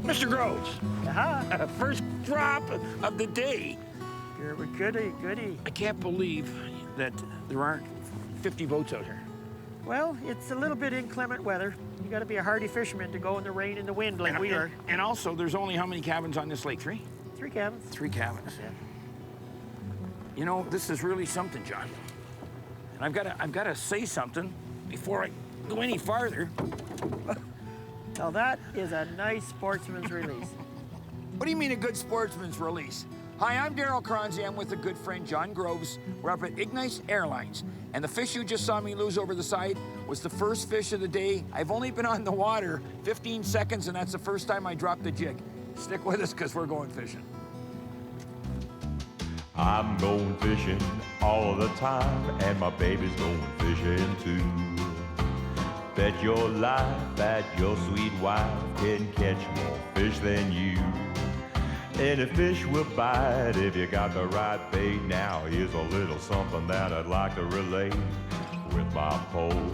Mr. Groves, Aha. first drop of the day. You're a goody. I can't believe that there aren't 50 boats out here. Well, it's a little bit inclement weather. You got to be a hardy fisherman to go in the rain and the wind like we are. And also, there's only how many cabins on this lake? Three? 3 cabins. 3 cabins. Yeah. You know, this is really something, John. And I've got to say something before I go any farther. Now that is a nice sportsman's release. What do you mean a good sportsman's release? Hi, I'm Darryl Choronzey. I'm with a good friend, John Groves. We're up at Ignace Airlines. And the fish you just saw me lose over the side was the first fish of the day. I've only been on the water 15 seconds, and that's the first time I dropped the jig. Stick with us, because we're going fishing. I'm going fishing all the time, and my baby's going fishing too. Bet your life that your sweet wife can catch more fish than you. Any fish will bite if you got the right bait. Now here's a little something that I'd like to relate. With my pole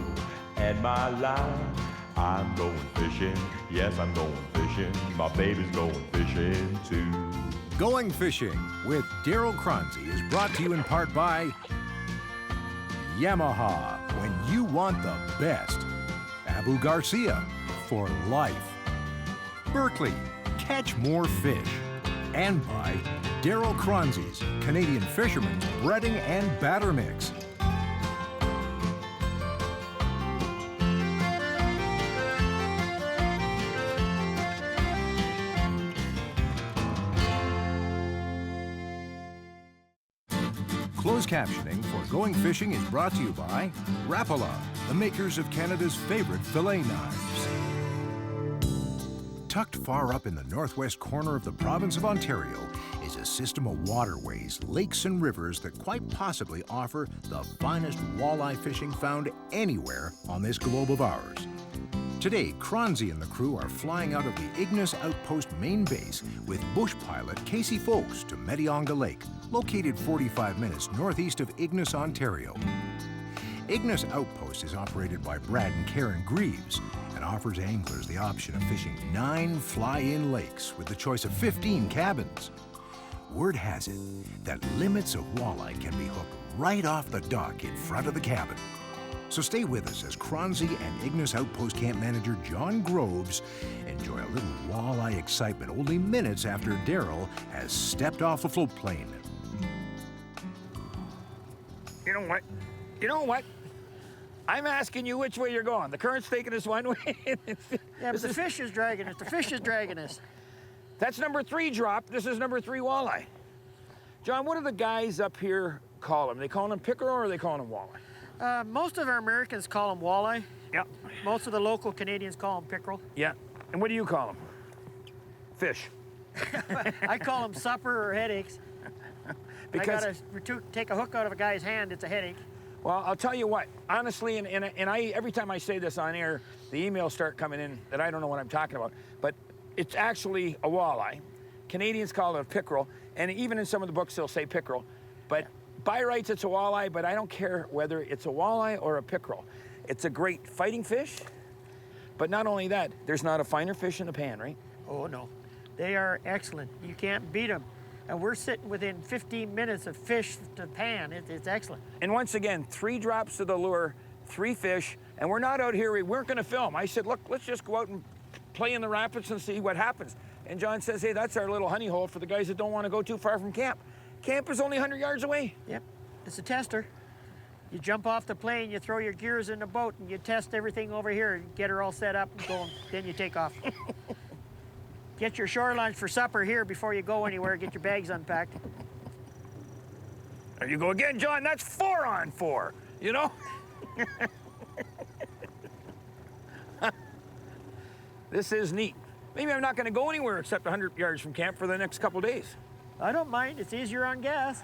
and my line, I'm going fishing. Yes, I'm going fishing. My baby's going fishing too. Going Fishing with Darryl Choronzey is brought to you in part by Yamaha, when you want the best. Abu Garcia, for life. Berkeley, catch more fish. And by Darryl Choronzey's Canadian Fisherman's Breading and Batter Mix. Closed captioning for Going Fishing is brought to you by Rapala, the makers of Canada's favorite fillet knives. Tucked far up in the northwest corner of the province of Ontario is a system of waterways, lakes and rivers that quite possibly offer the finest walleye fishing found anywhere on this globe of ours. Today, Choronzey and the crew are flying out of the Ignace Outpost main base with bush pilot Casey Folks to Metionga Lake, located 45 minutes northeast of Ignace, Ontario. Ignace Outpost is operated by Brad and Karen Greaves and offers anglers the option of fishing 9 fly-in lakes with the choice of 15 cabins. Word has it that limits of walleye can be hooked right off the dock in front of the cabin. So stay with us as Choronzey and Ignace Outpost Camp Manager John Groves enjoy a little walleye excitement only minutes after Darryl has stepped off the floatplane. You know what? I'm asking you which way you're going. The current's taking us one way. Yeah, but the fish is dragging us. The fish is dragging us. That's number 3 drop. This is number 3 walleye. John, what do the guys up here call them? They call them pickerel or are they calling them walleye? Most of our Americans call them walleye. Yep. Most of the local Canadians call them pickerel. Yeah. And what do you call them? Fish. I call them supper or headaches. Because I gotta take a hook out of a guy's hand, it's a headache. Well, I'll tell you what, honestly, and I every time I say this on air, the emails start coming in that I don't know what I'm talking about, but it's actually a walleye. Canadians call it a pickerel, and even in some of the books they'll say pickerel, but by rights it's a walleye, but I don't care whether it's a walleye or a pickerel. It's a great fighting fish, but not only that, there's not a finer fish in the pan, right? Oh no, they are excellent. You can't beat them. And we're sitting within 15 minutes of fish to pan. It's excellent. And once again, 3 drops to the lure, 3 fish, and we're not out here, we weren't gonna film. I said, look, let's just go out and play in the rapids and see what happens. And John says, hey, that's our little honey hole for the guys that don't wanna go too far from camp. Camp is only 100 yards away. Yep, it's a tester. You jump off the plane, you throw your gears in the boat, and you test everything over here and get her all set up and going, then you take off. Get your shoreline for supper here before you go anywhere. Get your bags unpacked. There you go again, John. That's 4 on 4, you know? This is neat. Maybe I'm not going to go anywhere except 100 yards from camp for the next couple days. I don't mind. It's easier on gas.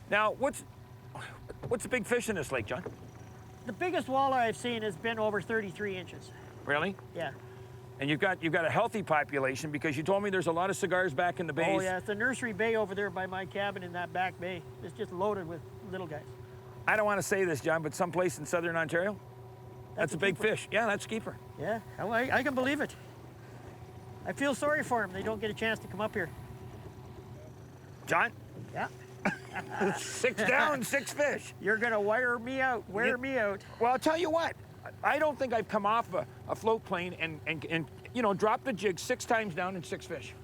Now, what's the big fish in this lake, John? The biggest walleye I've seen has been over 33 inches. Really? Yeah. And you've got a healthy population because you told me there's a lot of cigars back in the bays. Oh yeah, it's the nursery bay over there by my cabin in that back bay. It's just loaded with little guys. I don't want to say this, John, but someplace in southern Ontario? That's a big fish. Yeah, that's a keeper. Yeah, I can believe it. I feel sorry for them. They don't get a chance to come up here. John, Yeah. 6 down, 6 fish. You're going to wear me out. Me out. Well, I'll tell you what. I don't think I've come off a float plane and you know, dropped the jig 6 times down and 6 fish.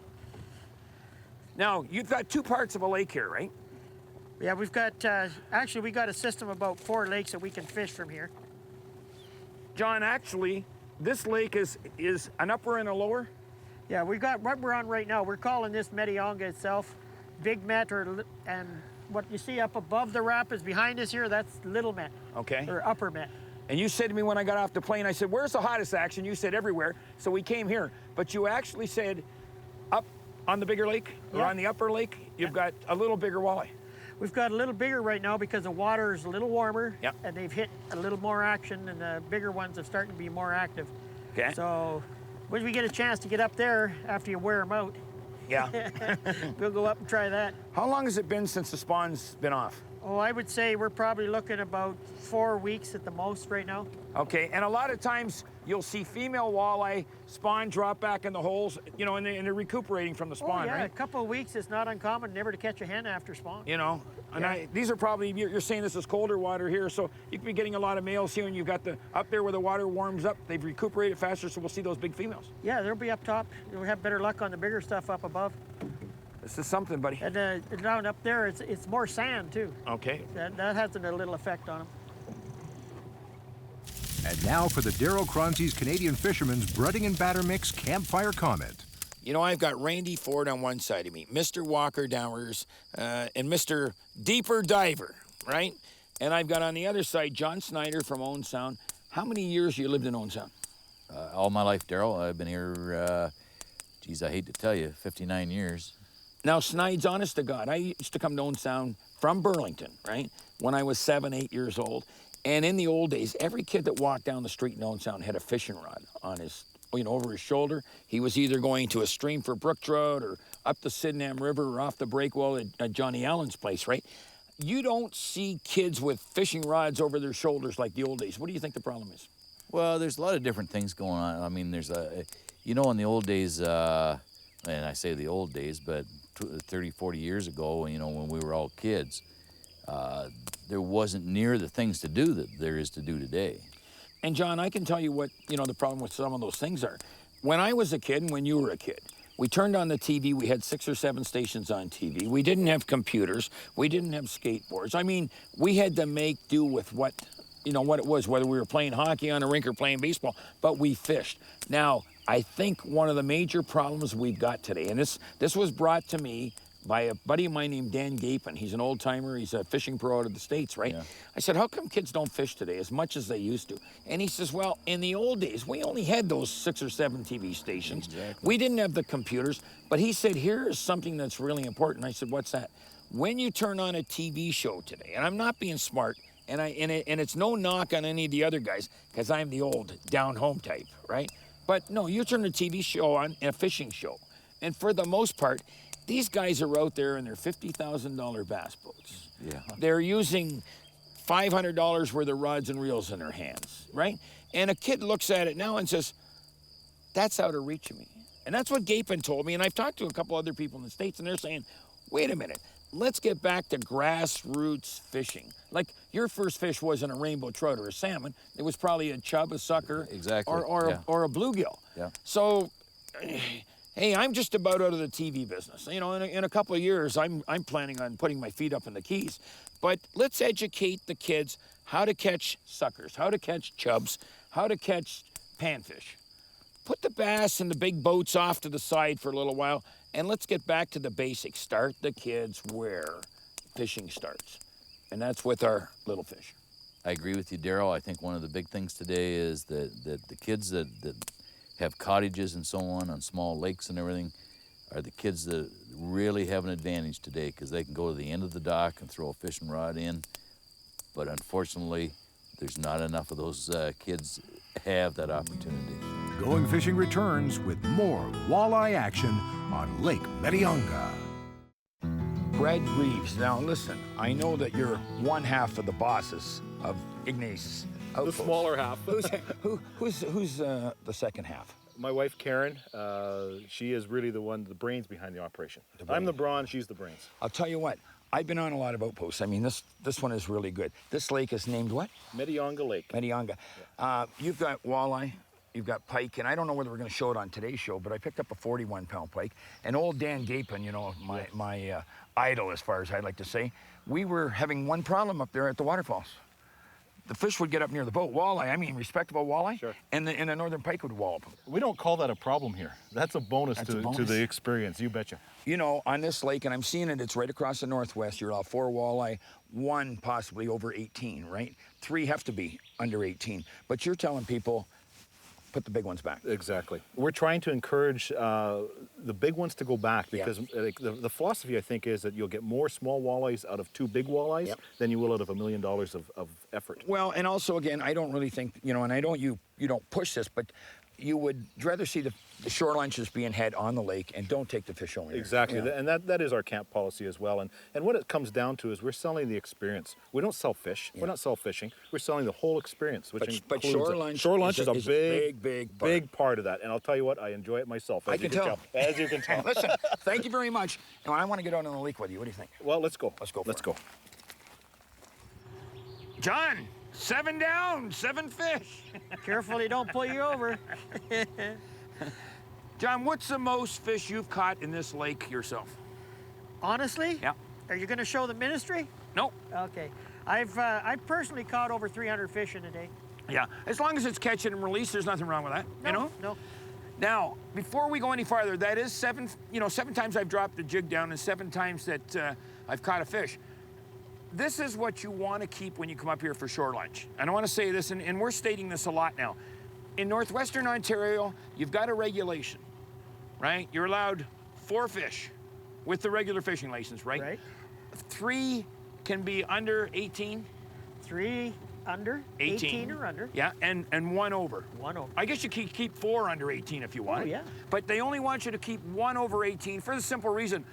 Now, you've got 2 parts of a lake here, right? Yeah, we've got, actually, we got a system of about 4 lakes that we can fish from here. John, actually, this lake is an upper and a lower? Yeah, we got what we're on right now. We're calling this Metionga itself, Big Met, and what you see up above the rapids behind us here, that's Little Met. Okay. Or Upper Met. And you said to me when I got off the plane, I said, where's the hottest action? You said everywhere, so we came here. But you actually said up on the bigger lake, or on the upper lake, you've got a little bigger walleye. We've got a little bigger right now because the water is a little warmer, Yep. and they've hit a little more action, and the bigger ones are starting to be more active. Okay. So when we get a chance to get up there after you wear them out, Yeah. we'll go up and try that. How long has it been since the spawn's been off? Oh, I would say we're probably looking about 4 weeks at the most right now. Okay, and a lot of times you'll see female walleye spawn drop back in the holes, you know, and they're recuperating from the spawn, Oh, yeah, right? a couple of weeks is not uncommon never to catch a hen after spawn. You know, and Yeah. these are probably, you're saying this is colder water here, so you could be getting a lot of males here, and you've got the, up there where the water warms up, they've recuperated faster, so we'll see those big females. Yeah, they'll be up top. You'll have better luck on the bigger stuff up above. This is something, buddy. And down up there, it's more sand too. Okay. That has a little effect on them. And now for the Darryl Choronzey's Canadian Fisherman's Breading and Batter Mix Campfire Comment. You know, I've got Randy Ford on one side of me, Mr. Walker Dowers, and Mr. Deeper Diver, right? And I've got on the other side John Snyder from Owen Sound. How many years you lived in Owen Sound? All my life, Darryl. I've been here, geez, I hate to tell you, 59 years. Now, Snides, honest to God, I used to come to Owen Sound from Burlington, right? When I was 7, 8 years old. And in the old days, every kid that walked down the street in Owen Sound had a fishing rod on his, you know, over his shoulder. He was either going to a stream for brook trout or up the Sydenham River or off the breakwell at Johnny Allen's place, right? You don't see kids with fishing rods over their shoulders like the old days. What do you think the problem is? Well, there's a lot of different things going on. I mean, there's you know, in the old days, and I say the old days, but 30, 40 years ago, you know, when we were all kids, there wasn't near the things to do that there is to do today. And John, I can tell you what, you know, the problem with some of those things are. When I was a kid and when you were a kid, we turned on the TV, we had 6 or 7 stations on TV. We didn't have computers, we didn't have skateboards. I mean, we had to make do with what, you know, what it was, whether we were playing hockey on a rink or playing baseball, but we fished. Now, I think one of the major problems we've got today, and this was brought to me by a buddy of mine named Dan Gapin. He's an old timer. He's a fishing pro out of the States, right? Yeah. I said, how come kids don't fish today as much as they used to? And he says, well, in the old days, we only had those 6 or 7 TV stations. Exactly. We didn't have the computers. But he said, here is something that's really important. I said, what's that? When you turn on a TV show today, and I'm not being smart, and it's no knock on any of the other guys, because I'm the old down-home type, right? But no, you turn a TV show on, a fishing show, and for the most part, these guys are out there in their $50,000 bass boats. Yeah. They're using $500 worth of rods and reels in their hands, right? And a kid looks at it now and says, that's out of reach of me. And that's what Gapin told me, and I've talked to a couple other people in the States, and they're saying, wait a minute, let's get back to grassroots fishing. Like your first fish wasn't a rainbow trout or a salmon. It was probably a chub, a sucker, Exactly, or yeah. a bluegill. Yeah. So, hey, I'm just about out of the TV business. You know, in a couple of years, I'm planning on putting my feet up in the Keys. But let's educate the kids how to catch suckers, how to catch chubs, how to catch panfish. Put the bass and the big boats off to the side for a little while, and let's get back to the basics. Start the kids where fishing starts, and that's with our little fish. I agree with you, Darryl. I think one of the big things today is that the kids that have cottages and so on small lakes and everything are the kids that really have an advantage today because they can go to the end of the dock and throw a fishing rod in. But unfortunately, there's not enough of those kids have that opportunity. Going Fishing returns with more walleye action on Lake Metionga. Brad Reeves, now listen, I know that you're one half of the bosses of Ignace Outposts. smaller half. Who's the second half? My wife, Karen, she is really the brains behind the operation. I'm the brawn, she's the brains. I'll tell you what, I've been on a lot of outposts. I mean, this one is really good. This lake is named what? Metionga Lake. Metionga. Yeah. You've got walleye, you've got pike, and I don't know whether we're going to show it on today's show, but I picked up a 41-pound pike. And old Dan Gapin, you know, my idol, as far as I like to say, we were having one problem up there at the waterfalls. The fish would get up near the boat. Walleye, I mean respectable walleye, sure. and the northern pike would wallop them. We don't call that a problem here. That's a bonus, That's to, a bonus. to the experience, you betcha. You know, on this lake, and I'm seeing it, it's right across the northwest, you're allowed 4 walleye, 1 possibly over 18, right? 3 have to be under 18. But you're telling people, put the big ones back. Exactly. We're trying to encourage the big ones to go back because the philosophy, I think, is that you'll get more small walleyes out of 2 big walleyes than you will out of $1 million of effort. Well, and also, again, I don't really think, you know, and I don't, you don't push this, but you would rather see the shoreline just being had on the lake and don't take the fish over there. Exactly, Yeah. and that is our camp policy as well. And what it comes down to is we're selling the experience. We don't sell fish. We're not sell fishing. We're selling the whole experience, which But includes shoreline is a big part of that. And I'll tell you what, I enjoy it myself. I can tell. As you can tell. Listen, thank you very much. And I want to get out on the lake with you. What do you think? Well, let's go. Let's go. Let's go. John, 7 down, 7 fish. Careful you don't pull you over. John, what's the most fish you've caught in this lake yourself? Honestly? Yeah. Are you going to show the ministry? Nope. Okay. I've personally caught over 300 fish in a day. Yeah, as long as it's catch and release, there's nothing wrong with that, you know? No. Now, before we go any farther, that is 7 times I've dropped the jig down and 7 times that I've caught a fish. This is what you want to keep when you come up here for shore lunch. And I want to say this, and we're stating this a lot now. In northwestern Ontario, you've got a regulation, right? You're allowed 4 fish with the regular fishing license, right? Right. 3 can be under 18. 3 under? 18 or under? Yeah, and 1 over. 1 over. I guess you can keep 4 under 18 if you want. Oh, yeah. But they only want you to keep 1 over 18 for the simple reason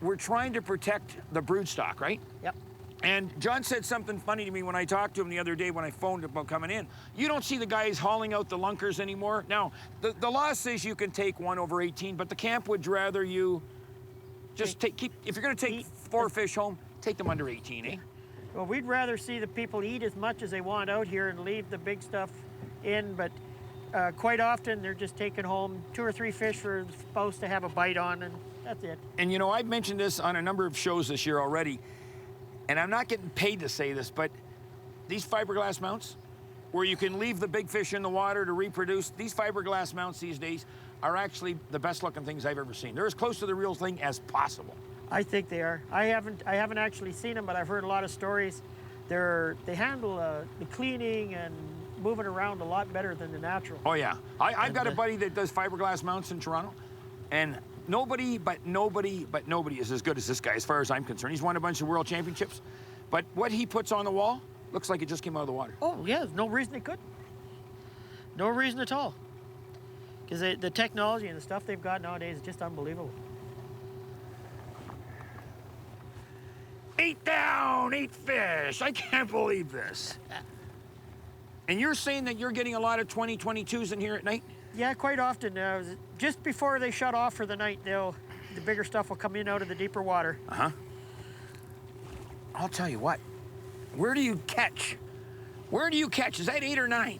we're trying to protect the brood stock, right? Yep. And John said something funny to me when I talked to him the other day when I phoned about coming in. You don't see the guys hauling out the lunkers anymore. Now, the law says you can take 1 over 18, but the camp would rather you just if you're going to take 4 fish home, take them under 18, eh? Well, we'd rather see the people eat as much as they want out here and leave the big stuff in, but quite often they're just taking home 2 or 3 fish for the spouse to have a bite on, and that's it. And you know, I've mentioned this on a number of shows this year already, and I'm not getting paid to say this, but these fiberglass mounts, where you can leave the big fish in the water to reproduce, these fiberglass mounts these days are actually the best looking things I've ever seen. They're as close to the real thing as possible. I think they are. I haven't actually seen them, but I've heard a lot of stories. They handle the cleaning and moving around a lot better than the natural. Oh yeah, I've got a buddy that does fiberglass mounts in Toronto, and nobody is as good as this guy as far as I'm concerned. He's won a bunch of world championships, but what he puts on the wall looks like it just came out of the water. Oh yeah, there's no reason it couldn't. No reason at all. Because the technology and the stuff they've got nowadays is just unbelievable. 8 down, 8 fish. I can't believe this. And you're saying that you're getting a lot of 2022s in here at night? Yeah, quite often. Just before they shut off for the night, the bigger stuff will come in out of the deeper water. Uh-huh. I'll tell you what. Where do you catch? Where do you catch? Is that 8 or 9?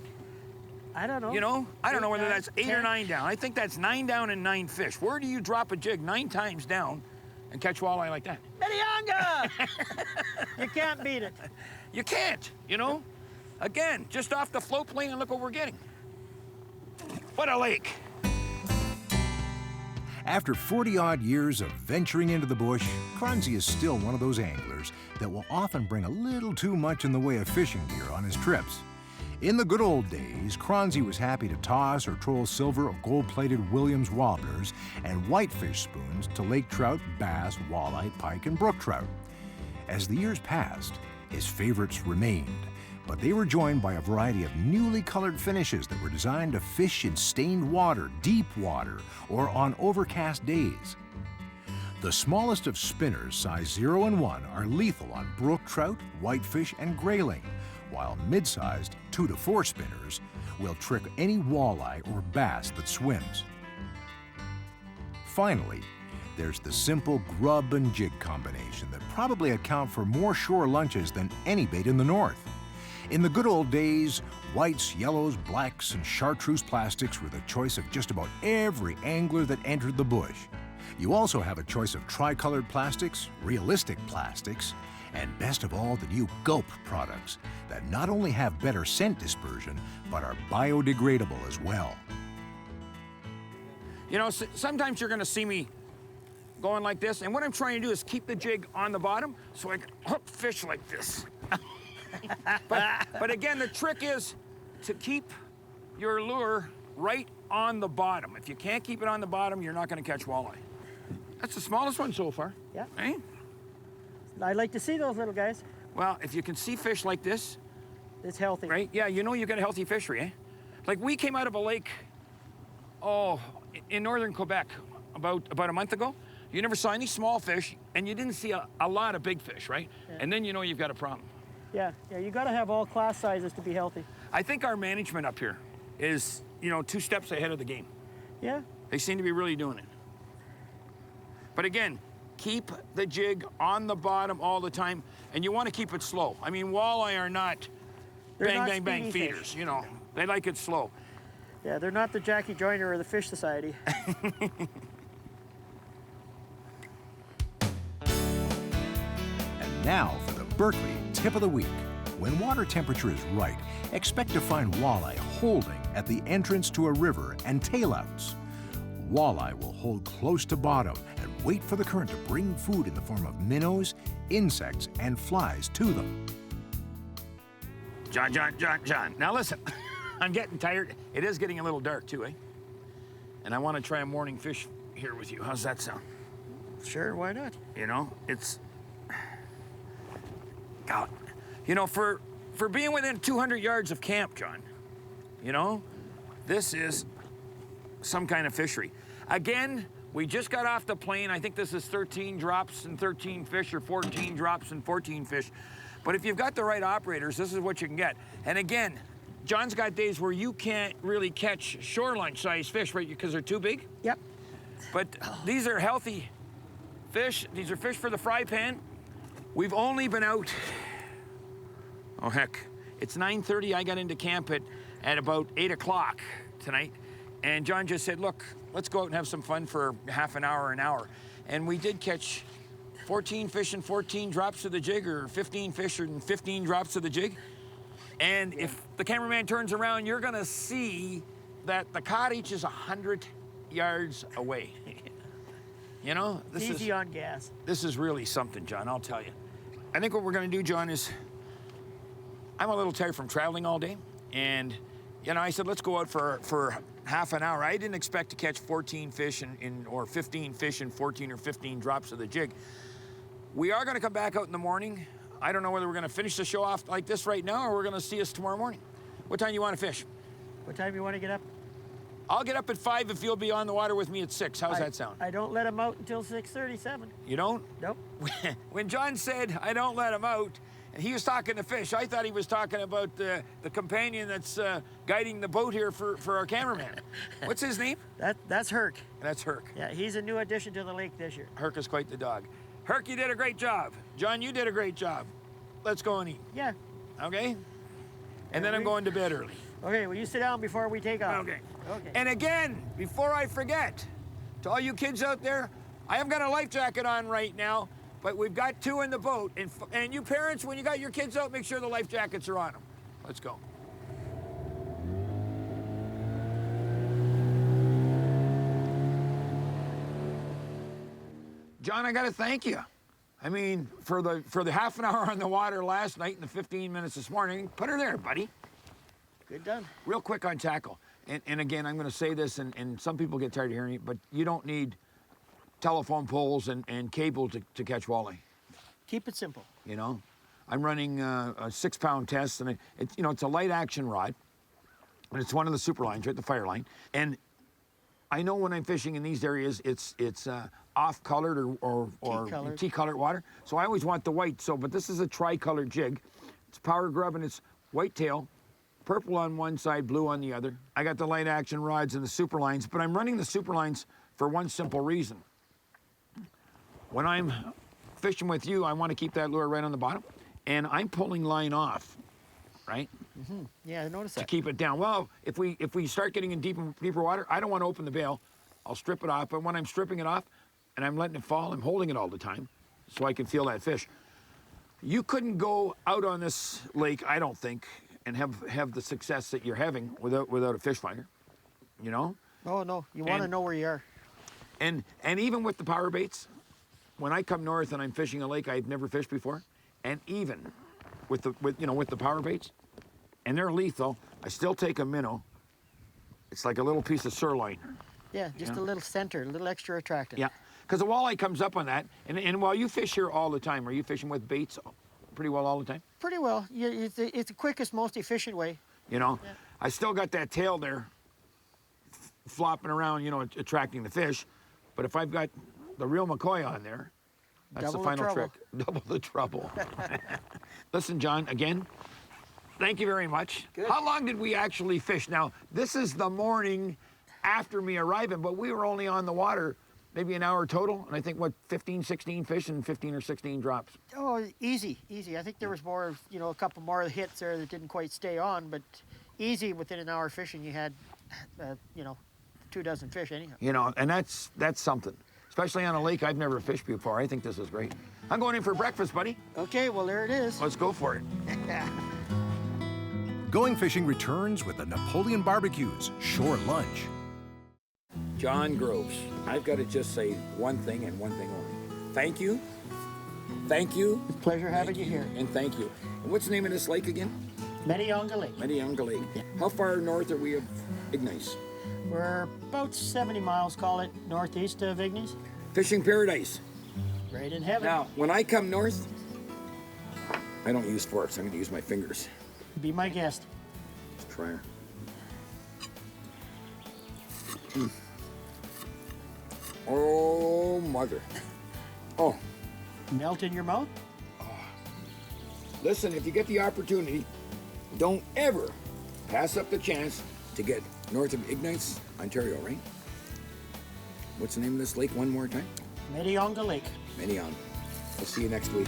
I don't know. You know, I don't know whether 9, that's 8 or 10. 9 down. I think that's 9 down and 9 fish. Where do you drop a jig 9 times down and catch walleye like that? Metionga! You can't beat it. You can't, you know? Again, just off the float plane, and look what we're getting. What a lake. After 40-odd years of venturing into the bush, Choronzey is still one of those anglers that will often bring a little too much in the way of fishing gear on his trips. In the good old days, Choronzey was happy to toss or troll silver or gold-plated Williams wobblers and whitefish spoons to lake trout, bass, walleye, pike, and brook trout. As the years passed, his favorites remained, but they were joined by a variety of newly colored finishes that were designed to fish in stained water, deep water, or on overcast days. The smallest of spinners, size 0 and 1, are lethal on brook trout, whitefish, and grayling, while mid-sized 2 to 4 spinners will trick any walleye or bass that swims. Finally, there's the simple grub and jig combination that probably account for more shore lunches than any bait in the north. In the good old days, whites, yellows, blacks, and chartreuse plastics were the choice of just about every angler that entered the bush. You also have a choice of tri-colored plastics, realistic plastics, and best of all, the new Gulp products that not only have better scent dispersion, but are biodegradable as well. You know, sometimes you're gonna see me going like this, and what I'm trying to do is keep the jig on the bottom so I can hook fish like this. but again, the trick is to keep your lure right on the bottom. If you can't keep it on the bottom, you're not gonna catch walleye. That's the smallest one so far. Yeah. Eh? I like to see those little guys. Well, if you can see fish like this, it's healthy. right? Yeah, you know you got a healthy fishery, eh? Like we came out of a lake, in northern Quebec about a month ago. You never saw any small fish, and you didn't see a lot of big fish, right? Yeah. And then you know you've got a problem. Yeah, you got to have all class sizes to be healthy. I think our management up here is, 2 steps ahead of the game. Yeah. They seem to be really doing it. But again, keep the jig on the bottom all the time, and you want to keep it slow. I mean, walleye are not They're bang, not bang, bang speedy feeders, fish. They like it slow. Yeah, they're not the Jackie Joyner or the Fish Society. And now for the Berkeley tip of the week. When water temperature is right, expect to find walleye holding at the entrance to a river and tailouts. Walleye will hold close to bottom and wait for the current to bring food in the form of minnows, insects, and flies to them. John. Now listen, I'm getting tired. It is getting a little dark too, eh? And I want to try a morning fish here with you. How's that sound? Sure, why not? It's... God. For being within 200 yards of camp, John, this is some kind of fishery. Again, we just got off the plane. I think this is 13 drops and 13 fish, or 14 drops and 14 fish. But if you've got the right operators, this is what you can get. And again, John's got days where you can't really catch shoreline-sized fish, right, because they're too big. Yep. But these are healthy fish. These are fish for the fry pan. We've only been out, oh heck, it's 9:30. I got into camp at about 8 o'clock tonight. And John just said, look, let's go out and have some fun for half an hour, an hour. And we did catch 14 fish and 14 drops of the jig, or 15 fish and 15 drops of the jig. And if the cameraman turns around, you're gonna see that the cottage is 100 yards away. This Easy on gas. This is really something, John, I'll tell you. I think what we're gonna do, John, is I'm a little tired from traveling all day. And, I said, let's go out for half an hour. I didn't expect to catch 14 fish or 15 fish and 14 or 15 drops of the jig. We are gonna come back out in the morning. I don't know whether we're gonna finish the show off like this right now, or we're gonna see us tomorrow morning. What time do you wanna fish? What time do you want to get up? I'll get up at 5 if you'll be on the water with me at 6. How's that sound? I don't let them out until 6:37. You don't? Nope. When John said, I don't let him out, and he was talking to fish, I thought he was talking about the companion that's guiding the boat here for our cameraman. What's his name? That's Herc. That's Herc. Yeah, he's a new addition to the lake this year. Herc is quite the dog. Herc, you did a great job. John, you did a great job. Let's go and eat, Yeah. okay? And then I'm going to bed early. Okay, well, you sit down before we take off. Okay. Okay. And again, before I forget, to all you kids out there, I haven't got a life jacket on right now, but we've got 2 in the boat. And you parents, when you got your kids out, make sure the life jackets are on them. Let's go. John, I gotta thank you. I mean, for the half an hour on the water last night and the 15 minutes this morning, put her there, buddy. Good done. Real quick on tackle. And again, I'm going to say this, and some people get tired of hearing it, but you don't need telephone poles and cable to catch walleye. Keep it simple. I'm running a 6-pound test, and it's a light action rod, and it's one of the super lines, right, the fire line. And I know when I'm fishing in these areas, it's off-colored or tea-colored water. So I always want the white. But this is a tri-colored jig. It's power grub, and it's white tail, purple on one side, blue on the other. I got the light action rods and the super lines, but I'm running the super lines for one simple reason. When I'm fishing with you, I want to keep that lure right on the bottom, and I'm pulling line off, right? Yeah, I noticed To that. keep it down. Well, if we start getting in deeper water, I don't want to open the bail. I'll strip it off, but when I'm stripping it off and I'm letting it fall, I'm holding it all the time so I can feel that fish. You couldn't go out on this lake, I don't think, and have the success that you're having without a fish finder, you know? Oh, no, you want to And- know where you are. And even with the power baits, when I come north and I'm fishing a lake I've never fished before, and even with the power baits, and they're lethal, I still take a minnow. It's like a little piece of sirloin. Yeah, just Yeah. a little center, a little extra attractive. Yeah, because the walleye comes up on that. And while you fish here all the time, are you fishing with baits pretty well all the time? Pretty well. It's the quickest, most efficient way. You know, Yeah. I still got that tail there flopping around, you know, attracting the fish. But if I've got the real McCoy on there, that's Double the the final trouble. trick. Double the trouble. Listen, John, again, thank you very much. Good. How long did we actually fish? Now, this is the morning after me arriving, but we were only on the water maybe an hour total, and I think, 15, 16 fish and 15 or 16 drops. Oh, easy. I think there was more, a couple more hits there that didn't quite stay on, but easy within an hour fishing, you had, 2 dozen fish anyhow. You know, and that's something. Especially on a lake I've never fished before. I think this is great. I'm going in for breakfast, buddy. Okay, well, there it is. Let's go for it. Going Fishing returns with the Napoleon Barbecue's Shore Lunch. John Groves, I've got to just say one thing and one thing only. Thank you. Thank you. Pleasure having you here. And thank you. And what's the name of this lake again? Metionga Lake. Metionga Lake. How far north are we of Ignace? We're about 70 miles, call it, northeast of Ignace. Fishing paradise. Right in heaven. Now, when I come north, I don't use forks. I'm going to use my fingers. Be my guest. Let's try her. Oh, mother. Oh, Melt in your mouth? listen, if you get the opportunity, don't ever pass up the chance to get north of Ignace, Ontario, right? What's the name of this lake one more time? Metionga Lake. Metionga. We'll see you next week.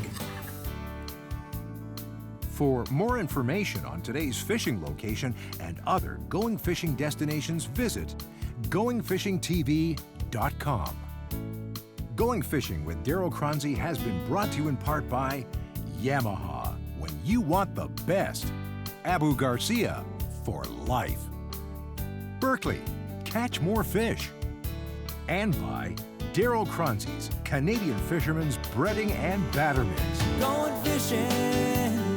For more information on today's fishing location and other going fishing destinations, visit goingfishingtv.com. Going Fishing with Darryl Choronzey has been brought to you in part by Yamaha. When you want the best, Abu Garcia for life. Berkeley, catch more fish. And by Darryl Choronzey's Canadian Fisherman's Breading and Batter Mix. Going fishing.